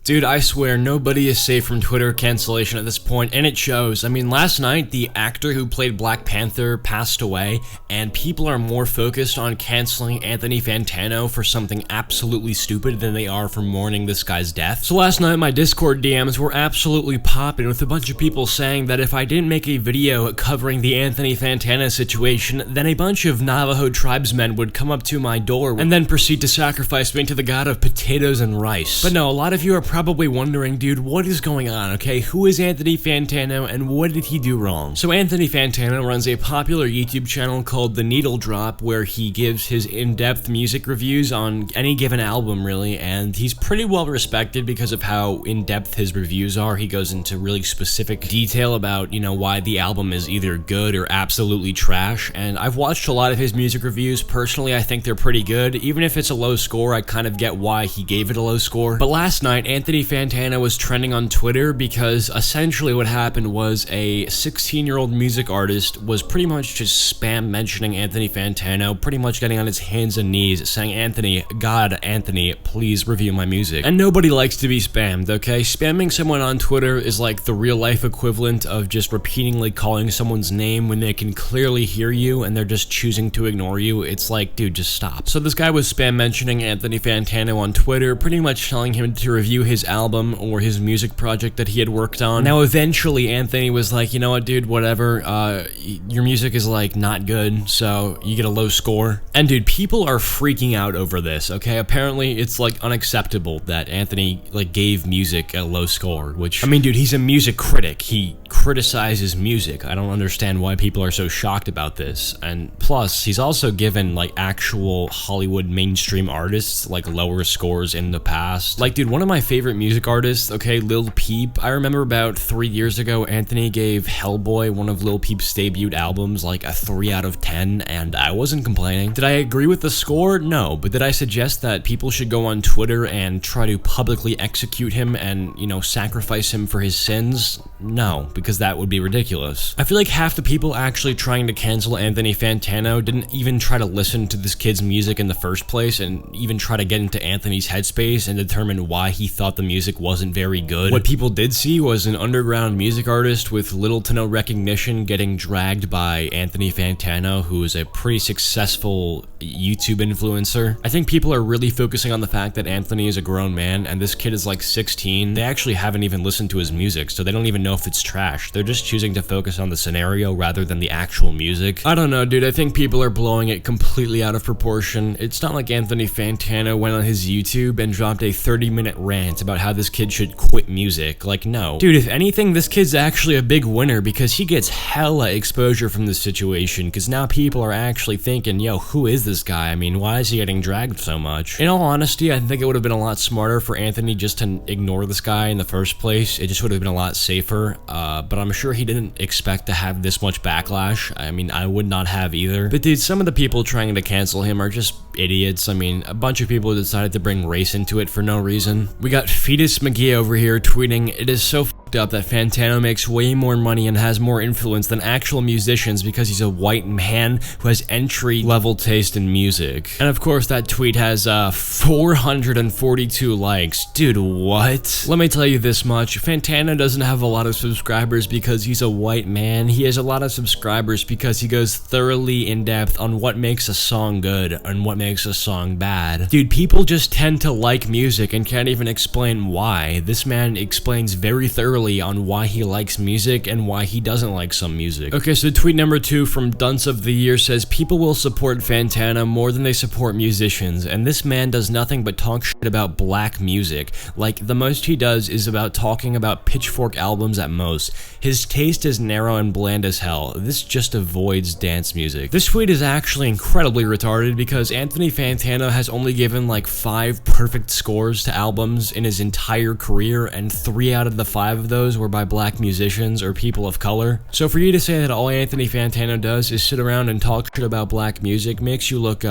Dude, I swear, nobody is safe from Twitter cancellation at this point, and it shows. I mean, last night, the actor who played Black Panther passed away, and people are more focused on canceling Anthony Fantano for something absolutely stupid than they are for mourning this guy's death. So last night, my Discord DMs were absolutely popping with a bunch of people saying that if I didn't make a video covering the Anthony Fantano situation, then a bunch of Navajo tribesmen would come up to my door and then proceed to sacrifice me to the god of potatoes and rice. But no, a lot of you are probably wondering, dude, what is going on, okay? Who is Anthony Fantano and what did he do wrong? So Anthony Fantano runs a popular YouTube channel called The Needle Drop where he gives his in-depth music reviews on any given album, really, and he's pretty well respected because of how in-depth his reviews are. He goes into really specific detail about, you know, why the album is either good or absolutely trash, and I've watched a lot of his music reviews. Personally, I think they're pretty good. Even if it's a low score, I kind of get why he gave it a low score. But last night, Anthony Fantano was trending on Twitter because essentially what happened was a 16-year-old music artist was pretty much just spam mentioning Anthony Fantano, pretty much getting on his hands and knees saying, Anthony, please review my music. And nobody likes to be spammed, okay? Spamming someone on Twitter is like the real-life equivalent of just repeatedly calling someone's name when they can clearly hear you and they're just choosing to ignore you. It's like, dude, just stop. So this guy was spam mentioning Anthony Fantano on Twitter, pretty much telling him to review his album or his music project that he had worked on. Now eventually Anthony was like, you know what, dude, whatever, your music is like not good, so you get a low score. And dude, people are freaking out over this, okay? Apparently it's like unacceptable that Anthony like gave music a low score, which, I mean, dude, he's a music critic. He criticizes music. I don't understand why people are so shocked about this. And plus, he's also given like actual Hollywood mainstream artists like lower scores in the past. Like, dude, one of my favorite music artists, okay, Lil Peep. I remember about 3 years ago, Anthony gave Hellboy, one of Lil Peep's debut albums, like a 3 out of 10, and I wasn't complaining. Did I agree with the score? No, but did I suggest that people should go on Twitter and try to publicly execute him and, you know, sacrifice him for his sins? No, because that would be ridiculous. I feel like half the people actually trying to cancel Anthony Fantano didn't even try to listen to this kid's music in the first place and even try to get into Anthony's headspace and determine why he thought the music wasn't very good. What people did see was an underground music artist with little to no recognition getting dragged by Anthony Fantano, who is a pretty successful YouTube influencer. I think people are really focusing on the fact that Anthony is a grown man and this kid is like 16. They actually haven't even listened to his music, so they don't even know if it's trash. They're just choosing to focus on the scenario rather than the actual music. I don't know, dude. I think people are blowing it completely out of proportion. It's not like Anthony Fantano went on his YouTube and dropped a 30-minute rant about how this kid should quit music. Like, no. Dude, if anything, this kid's actually a big winner because he gets hella exposure from this situation, because now people are actually thinking, yo, who is this guy? I mean, why is he getting dragged so much? In all honesty, I think it would have been a lot smarter for Anthony just to ignore this guy in the first place. It just would have been a lot safer, but I'm sure he didn't expect to have this much backlash. I mean, I would not have either. But dude, some of the people trying to cancel him are just idiots. I mean, a bunch of people decided to bring race into it for no reason. We got Fetus McGee over here tweeting, "It is so f***ed up that Fantano makes way more money and has more influence than actual musicians because he's a white man who has entry-level taste in music." And of course, that tweet has 442 likes. Dude, what? Let me tell you this much. Fantano doesn't have a lot of subscribers because he's a white man. He has a lot of subscribers because he goes thoroughly in-depth on what makes a song good and what makes a song bad. Dude, people just tend to like music and can't even explain why. This man explains very thoroughly on why he likes music and why he doesn't like some music. Okay, so tweet number 2 from Dunce of the Year says, "People will support Fantano more than they support musicians, and this man does nothing but talk shit about black music. Like, the most he does is about talking about Pitchfork albums at most. His taste is narrow and bland as hell. This just avoids dance music." This tweet is actually incredibly retarded because Anthony Fantano has only given like 5 perfect scores to albums in his entire career, and 3 out of the 5 of those were by black musicians or people of color. So for you to say that all Anthony Fantano does is sit around and talk shit about black music makes you look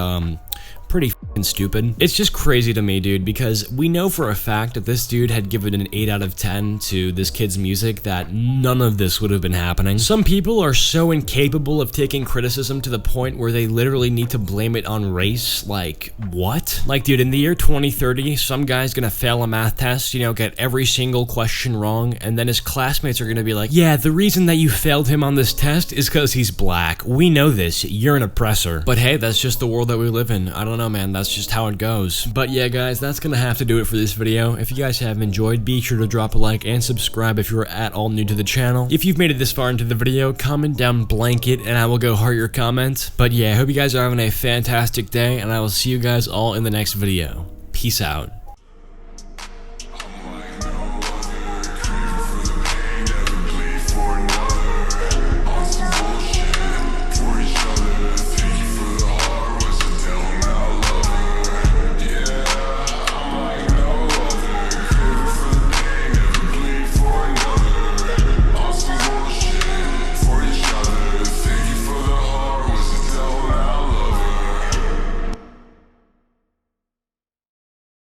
pretty fucking stupid. It's just crazy to me, dude, because we know for a fact that this dude had given an 8 out of 10 to this kid's music that none of this would have been happening. Some people are so incapable of taking criticism to the point where they literally need to blame it on race. Like, what? Like, dude, in the year 2030, some guy's gonna fail a math test, you know, get every single question wrong, and then his classmates are gonna be like, yeah, the reason that you failed him on this test is because he's black. We know this. You're an oppressor. But hey, that's just the world that we live in. I don't know, man. That's just how it goes. But yeah, guys, that's gonna have to do it for this video. If you guys have enjoyed, be sure to drop a like and subscribe if you're at all new to the channel. If you've made it this far into the video, comment down blanket and I will go heart your comment. But yeah, I hope you guys are having a fantastic day, and I will see you guys all in the next video. Peace out.